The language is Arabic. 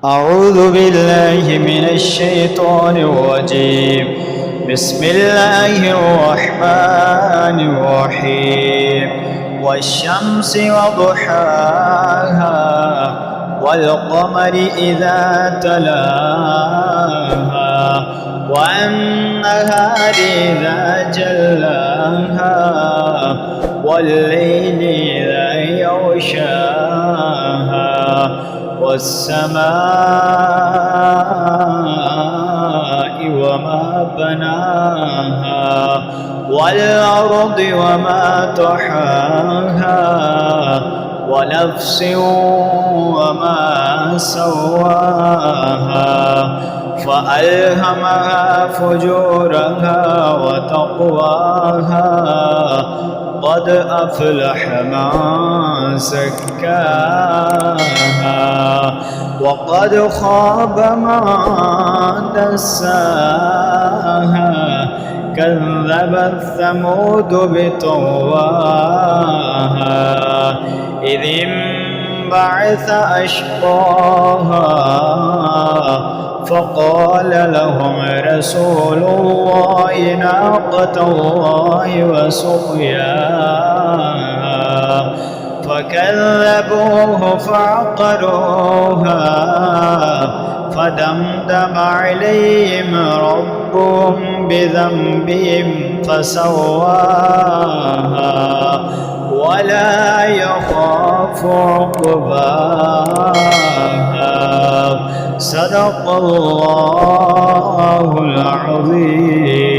أعوذ بالله من الشيطان الرجيم. بسم الله الرحمن الرحيم. والشمس وضحاها والقمر إذا تلاها والنهار إذا جلاها والليل إذا يغشاها والسماء وما بناها والأرض وما طحاها ونفس وما سواها فألهمها فجورها وتقواها قد أفلح من زكاها وقد خاب من دساها كذبت ثمود بطغواها إذ انبعث أشقاها فقال لهم رسول الله ناقة الله وسقياها فكذبوه فعقروها فدمدم عليهم ربهم بذنبهم فسواها ولا يخاف عقباها. صدق الله العظيم.